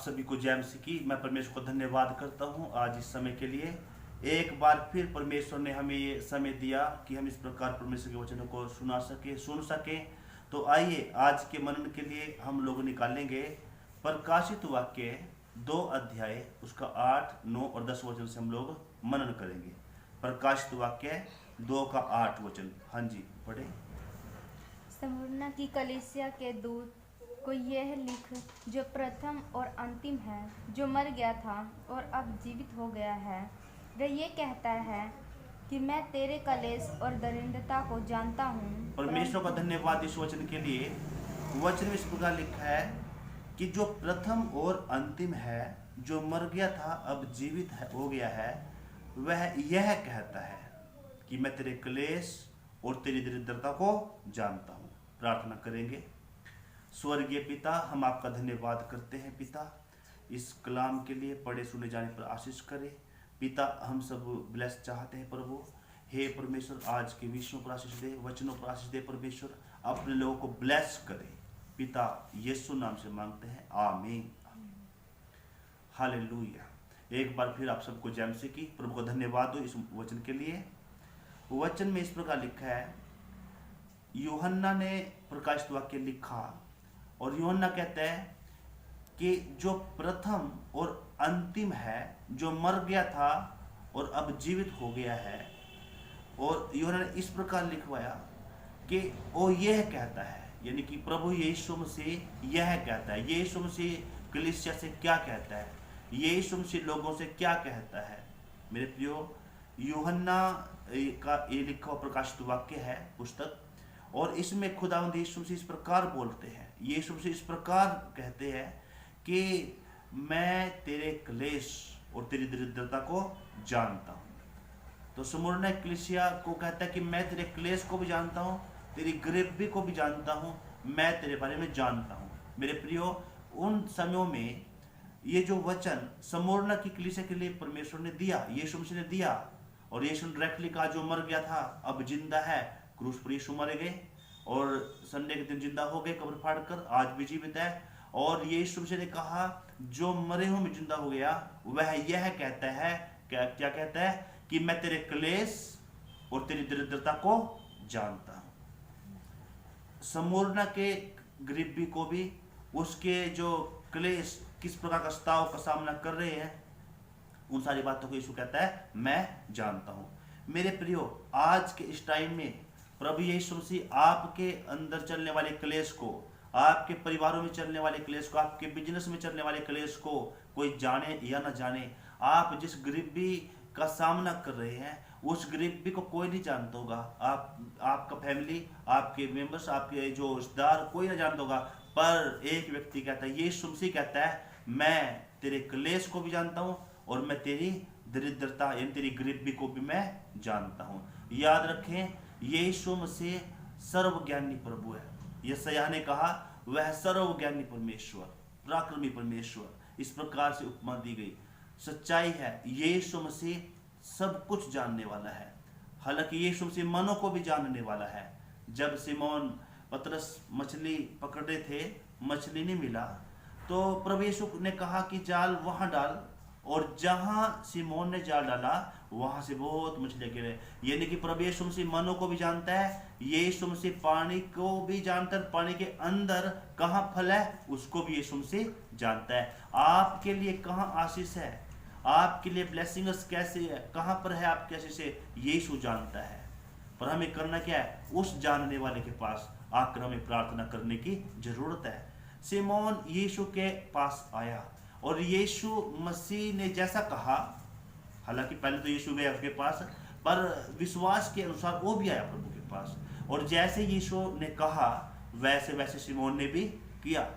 सभी को जय मसीह की। मैं परमेश्वर को धन्यवाद करता हूं आज इस समय के लिए। एक बार फिर परमेश्वर ने हमें ये समय दिया कि हम इस प्रकार परमेश्वर के वचनों को सुन सकें। तो आइए आज के मनन के लिए हम लोग निकालेंगे प्रकाशित वाक्य 2 अध्याय उसका 8, 9 और 10 वचन से हम लोग मनन करेंगे। प्रकाशित वाक्य 2 का 8 वचन। हाँ जी, पढ़े। स्मुरना की कलीसिया के दूत को यह लिख, जो प्रथम और अंतिम है, जो मर गया था और अब जीवित हो गया है, वह ये कहता है कि मैं तेरे कलेश और दरिद्रता को जानता हूँ। परमेश्वर का धन्यवाद इस वचन के लिए। वचन में इस प्रकार लिखा है कि जो प्रथम और अंतिम है, जो मर गया था अब जीवित हो गया है, वह यह कहता है कि मैं तेरे क्लेश और तेरी दरिद्रता को जानता हूँ। प्रार्थना करेंगे। स्वर्गीय पिता, हम आपका धन्यवाद करते हैं पिता, इस कलाम के लिए पढ़े सुने जाने पर आशीष करें पिता। हम सब ब्लेस चाहते हैं प्रभु। हे परमेश्वर, आज के विषयों पर आशीष दे, वचनों पर आशीष दे परमेश्वर। अपने लोगों को ब्लेस करें पिता, यीशु नाम से मांगते हैं, आमीन। हालेलुया। एक बार फिर आप सबको जय मसीह की। प्रभु को धन्यवाद दो इस वचन के लिए। वचन में इस प्रकार लिखा है, यूहन्ना ने प्रकाशित वाक्य लिखा और यूहन्ना कहता है कि जो प्रथम और अंतिम है, जो मर गया था और अब जीवित हो गया है। और यूहन्ना ने इस प्रकार लिखवाया कि वो यह कहता है, यानी कि प्रभु यीशु मसीह यह कहता है। यीशु मसीह कलीसिया से क्या कहता है, यीशु मसीह लोगों से क्या कहता है। मेरे प्रियो, यूहन्ना का ये लिखा हुआ प्रकाशित वाक्य है पुस्तक, और इसमें खुदावंद यीशु मसीह इस प्रकार बोलते हैं। यीशु मसीह इस प्रकार कहते हैं कि मैं तेरे क्लेश और तेरी दरिद्रता को जानता हूँ। तो स्मुरना कलीसिया को कहता है कि मैं तेरे क्लेश को भी जानता हूँ, तेरी गरीबी को भी जानता हूँ, मैं तेरे बारे में जानता हूँ। मेरे प्रियो, उन समयों में ये जो वचन स्मुरना की कलीसिया के लिए परमेश्वर ने दिया, यीशु मसीह ने दिया, और यीशु ने डायरेक्टली कहा जो मर गया था अब जिंदा है। क्रूस पर यीशु मरे गए और संडे के दिन जिंदा हो गए कब्र फाड़कर, आज भी जीवित है। और यीशु मसीह ने कहा जो मरे हुए में जिंदा हो गया, वह यह कहता है, क्या कहता है कि मैं तेरे क्लेश और तेरी दरिद्रता को जानता हूं। स्मुरना के गरीबी को भी, उसके जो क्लेश किस प्रकार का स्ताव का सामना कर रहे हैं, उन सारी बातों को यीशु कहता है मैं जानता हूं। मेरे प्रियो, आज के इस टाइम में प्रभु यीशु मसीह आपके अंदर चलने वाले क्लेश को, आपके परिवारों में चलने वाले क्लेश को, आपके बिजनेस में चलने वाले क्लेश को, कोई जाने या ना जाने, आप जिस गरीबी का सामना कर रहे हैं उस गरीबी को कोई नहीं जानता होगा। आपका फैमिली, आपके मेंबर्स, आपके जो रिश्तेदार, कोई ना जानता होगा, पर एक व्यक्ति कहता है, यीशु मसीह कहता है मैं तेरे क्लेश को भी जानता हूं और मैं तेरी दरिद्रता यानी तेरी गरीबी को भी मैं जानता हूं। याद रखें, यीशु मसीह सर्वज्ञानी प्रभु है। यशायाह ने कहा वह सर्वज्ञानी परमेश्वर, पराक्रमी परमेश्वर, इस प्रकार से उपमा दी गई। सच्चाई है, यीशु मसीह सब कुछ जानने वाला है। हालांकि यीशु मसीह मनों को भी जानने वाला है। जब सिमोन पतरस मछली पकड़ रहे थे, मछली नहीं मिला, तो प्रभु यीशु ने कहा कि जाल वहां डाल, और जहां सिमोन ने जाल डाला वहां से बहुत मछलियां गिरे। यानी कि प्रभु यीशु मसीह मनों को भी जानता है, यीशु मसीह पानी को भी जानता है, पानी के अंदर कहां फल है उसको भी यीशु मसीह जानता है। आपके लिए कहां आशीष है, आपके लिए ब्लेसिंग्स कैसे है, कहां पर है आपके आशीष है, यीशु जानता है। पर हमें करना क्या है, उस जानने वाले के पास आकर हमें प्रार्थना करने की जरूरत है। सिमोन यीशु के पास आया और यीशु मसीह ने जैसा कहा, हालांकि पहले तो यीशु गया उसके पास, पर विश्वास के अनुसार वो भी आया प्रभु के पास, और जैसे यीशु ने कहा वैसे वैसे सिमोन ने भी किया।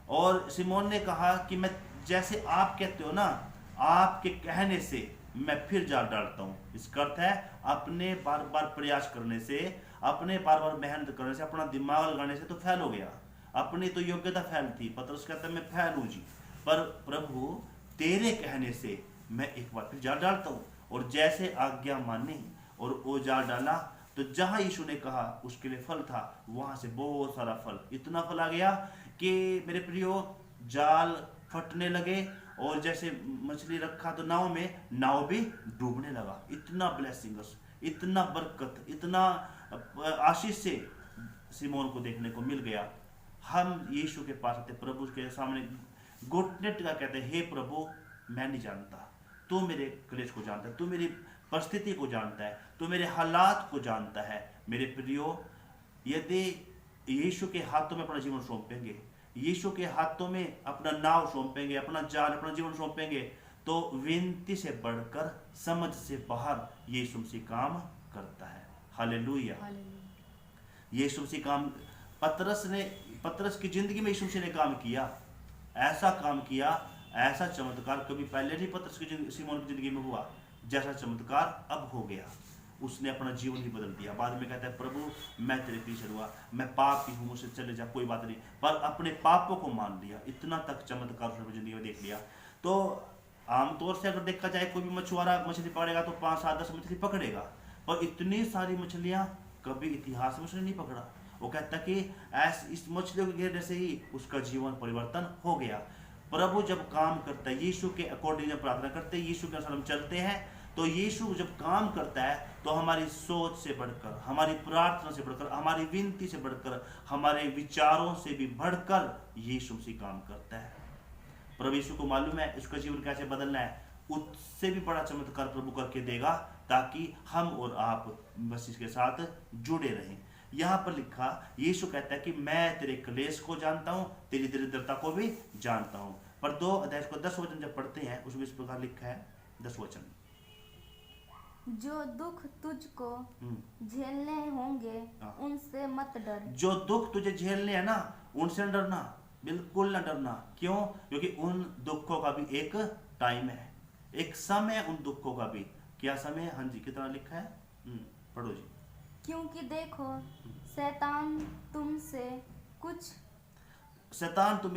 और सिमोन ने कहा कि मैं जैसे आप कहते हो ना, आपके कहने से मैं फिर जाल डालता हूँ। इसका अर्थ है अपने बार बार प्रयास करने से, अपने बार बार मेहनत करने से, अपना दिमाग लगाने से तो फैल हो गया, अपनी तो योग्यता फैल थी। पतरस कहता है मैं फैल हूँ जी, पर प्रभु तेरे कहने से मैं एक बार फिर जाल डालता हूँ। और जैसे आज्ञा मानी और वो जाल डाला, तो जहां यीशु ने कहा उसके लिए फल था, वहां से बहुत सारा फल, इतना फल आ गया कि मेरे प्रियो, जाल फटने लगे, और जैसे मछली रखा तो नाव में, नाव भी डूबने लगा। इतना ब्लेसिंग्स, इतना बरकत, इतना आशीष से सिमोन को देखने को मिल गया। हम यीशु के पास आते, प्रभु के सामने घुटने टिका कहते, हे प्रभु मैं नहीं जानता, तू मेरे क्लेश को जानता है, तू मेरी परिस्थिति को जानता है, तू मेरे हालात को जानता है। मेरे प्रियो, यदि यीशु के हाथों में अपना जीवन सौंपेंगे, यीशु के हाथों में अपना नाव सौंपेंगे, अपना जाल, अपना जीवन सौंपेंगे, तो विनती से बढ़कर समझ से बाहर यीशु मसीह काम करता है। हालेलुया। यीशु मसीह काम, पतरस की जिंदगी में यीशु मसीह ने काम किया, ऐसा काम किया, ऐसा चमत्कार कभी पहले नहीं पतरस की सिमोन की जिंदगी में हुआ, जैसा चमत्कार अब हो गया। उसने अपना जीवन ही बदल दिया। बाद में कहता है, प्रभु मैं तेरे पीछे हुआ, मैं पापी हूँ, मुझसे चले जा, कोई बात नहीं, पर अपने पापों को मान लिया। इतना तक चमत्कार उसने जिंदगी में देख लिया। तो आमतौर से अगर देखा जाए, कोई भी मछुआरा मछली पकड़ेगा तो 5, 7, 10 मछली पकड़ेगा, पर इतनी सारी मछलियां कभी इतिहास में उसने नहीं पकड़ा। वो कहता कि इस मछलियों के घेरने से ही उसका जीवन परिवर्तन हो गया। प्रभु जब काम करता है, यीशु के अकॉर्डिंग जब प्रार्थना करते हैं, यीशु के अनुसार हम चलते हैं, तो यीशु जब काम करता है तो हमारी सोच से बढ़कर, हमारी प्रार्थना से बढ़कर, हमारी विनती से बढ़कर, हमारे विचारों से भी बढ़कर यीशु मसीह काम करता है। प्रभु यीशु को मालूम है उसका जीवन कैसे बदलना है, उससे भी बड़ा चमत्कार प्रभु करके देगा, ताकि हम और आप मसीह के साथ जुड़े रहें। यहाँ पर लिखा, यीशु कहता है कि मैं तेरे क्लेश को जानता हूँ, तेरी दरिद्रता को भी जानता हूँ। पर 2 अध्याय को 10 वचन जब पढ़ते हैं, उसमें इस प्रकार लिखा है, 10 वचन, जो दुख तुझको झेलने होंगे उनसे मत डर। जो दुख तुझे झेलने हैं ना, उनसे न डरना, बिल्कुल न डरना। क्यों? क्योंकि उन दुखों का भी एक टाइम है, एक समय है उन दुखों का भी। क्या समय है? हाँ जी, कितना लिखा है, पढ़ो जी। क्योंकि देखो शैतान तुम्हें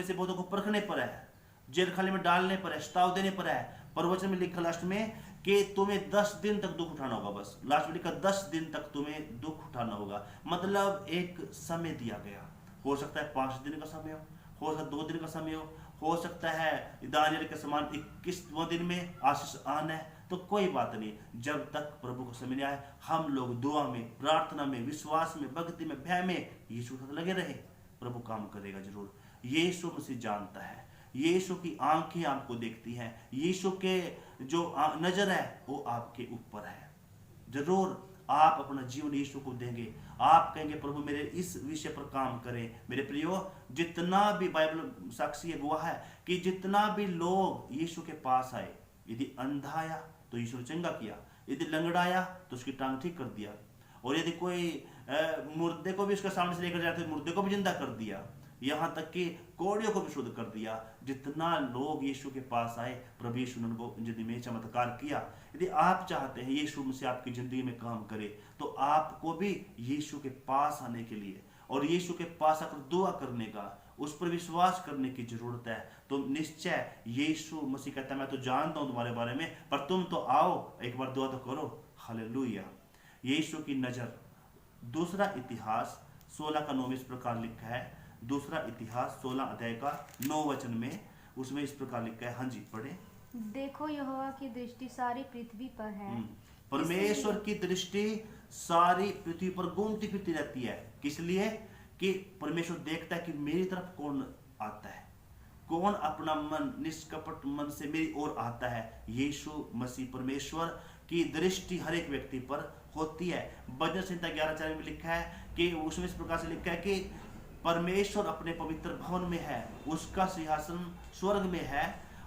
से बहुतों को परखने पर है, जेल खाने में डालने पर है, सताव देने पर है। पर वचन में लिखा लास्ट में कि तुम्हें 10 दिन तक दुख उठाना होगा। बस लास्ट में लिखा 10 दिन तक तुम्हें दुख उठाना होगा। मतलब एक समय दिया गया। हो सकता है 5 दिन का समय हो सकता है 2 दिन का समय हो सकता है दानियल के समान 21वें दिन में आशीष आना है, तो कोई बात नहीं। जब तक प्रभु को समय नहीं आए, हम लोग दुआ में, प्रार्थना में, विश्वास में, भक्ति में, भय में यीशु के साथ लगे रहे, प्रभु काम करेगा जरूर। यीशु मसीह जानता है, यीशु की आंखें आपको देखती हैं, यीशु के जो नजर है वो आपके ऊपर है। जरूर आप अपना जीवन यीशु को देंगे, आप कहेंगे प्रभु मेरे इस विषय पर काम करें। मेरे प्रियो, जितना भी बाइबल साक्षी गवाह है कि जितना भी लोग यीशु के पास आए, यदि अंधा आया तो यीशु ने चंगा किया, यदि लंगड़ा आया तो उसकी टांग ठीक कर दिया, और यदि कोई मुर्दे को भी उसके सामने से लेकर जाते मुर्दे को भी जिंदा कर दिया, यहाँ तक कि कोड़ियों को भी शुद्ध कर दिया। जितना लोग यीशु के पास आए, प्रभु यीशु ने उनको जिंदगी में चमत्कार किया। यदि आप चाहते हैं यीशु से आपकी जिंदगी में काम करे, तो आपको भी यीशु के पास आने के लिए और यीशु के पास आकर दुआ करने का, उस पर विश्वास करने की जरूरत है। तो निश्चय यीशु मसीह कहता है मैं तो जानता हूं तुम्हारे बारे में, पर तुम तो आओ, एक बार दुआ तो करो। हालेलुया। यीशु की नजर। दूसरा इतिहास 16 का 9 इस प्रकार लिखा है। दूसरा इतिहास 16 अध्याय का 9 वचन में, उसमें इस प्रकार लिखा है। हाँ जी, पढ़े। देखो यहोवा की दृष्टि सारी पृथ्वी पर है। परमेश्वर की दृष्टि सारी पृथ्वी पर घूमती फिरती रहती है। किस लिए? कि परमेश्वर देखता है कि मेरी तरफ कौन आता है, कौन अपना मन निष्कपट मन से मेरी ओर आता है। यीशु मसीह परमेश्वर की दृष्टि हर एक व्यक्ति पर होती है। भजन संहिता 11:4 में लिखा है कि उसमें इस प्रकार से लिखा है कि परमेश्वर अपने पवित्र भवन में है, उसका सिंहासन स्वर्ग में है,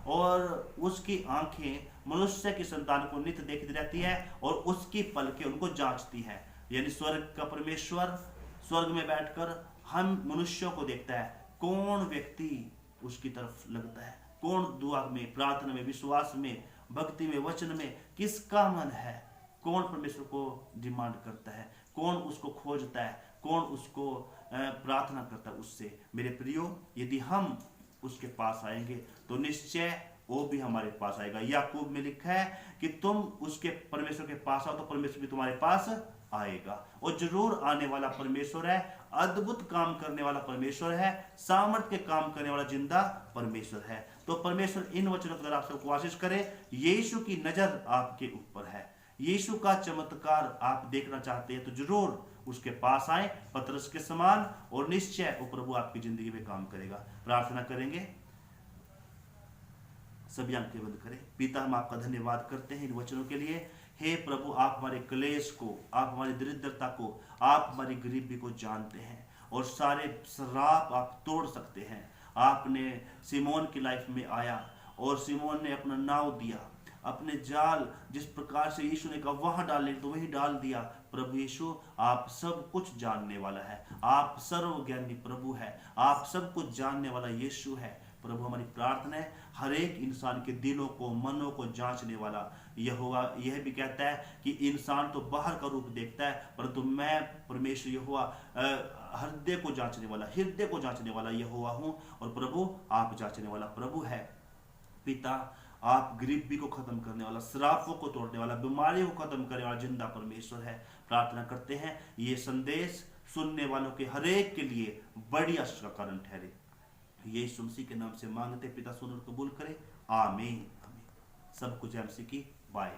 और उसकी आंखें मनुष्य की संतान को नित्य देखती रहती है, और उसकी पलकें उनको जांचती है। यानी स्वर्ग का परमेश्वर स्वर्ग में बैठकर हम मनुष्यों को देखता है, कौन व्यक्ति उसकी तरफ लगता है, कौन दुआ में, प्रार्थना में, विश्वास में, भक्ति में, वचन में किसका मन है, कौन परमेश्वर को डिमांड करता है, कौन उसको खोजता है, कौन उसको प्रार्थना करता है उससे। मेरे प्रियो, यदि हम उसके पास आएंगे तो निश्चय वो भी हमारे पास आएगा। याकूब में लिखा है कि तुम उसके परमेश्वर के पास आओ तो परमेश्वर भी तुम्हारे पास आएगा, और जरूर आने वाला परमेश्वर है, अद्भुत काम करने वाला परमेश्वर है, सामर्थ्य के काम करने वाला जिंदा परमेश्वर है। तो परमेश्वर इन वचनों के द्वारा आप सबको आशीष करे। यीशु की नजर आपके ऊपर है, यीशु का चमत्कार आप देखना चाहते हैं तो जरूर उसके पास आए पतरस के समान, और निश्चय वो प्रभु आपकी जिंदगी में काम करेगा। प्रार्थना करेंगे, सभी आंखें बंद करें। पिता, हम आपका धन्यवाद करते हैं इन वचनों के लिए। हे प्रभु, आप हमारे क्लेश को, आप हमारी दरिद्रता को, आप हमारी गरीबी को जानते हैं और सारे श्राप आप तोड़ सकते हैं। आपने सिमोन की लाइफ में आया और सिमोन ने अपना नाव दिया, अपने जाल जिस प्रकार से यीशु ने कहा वहां डालने तो वहीं डाल दिया। प्रभु यीशु, आप सब कुछ जानने वाला है, आप सर्वज्ञानी प्रभु है, आप सब कुछ जानने वाला यीशु है। प्रभु, हमारी प्रार्थना है हर एक इंसान के दिलों को, मनों को जांचने वाला यहोवा यह भी कहता है कि इंसान तो बाहर का रूप देखता है, परंतु मैं परमेश्वर यहोवा हृदय को जांचने वाला, हृदय को जांचने वाला यहोवा हूं। और प्रभु, आप जांचने वाला प्रभु है। पिता, आप गरीबी को खत्म करने वाला, श्रापों को तोड़ने वाला, बीमारियों को खत्म करने वाला जिंदा परमेश्वर है। प्रार्थना करते हैं ये संदेश सुनने वालों के हर एक के लिए बड़ी आशीष का कारण ठहरे। यीशु मसीह के नाम से मांगते पिता, सुन और कबूल करे। आमीन। सब कुछ MC की बाय।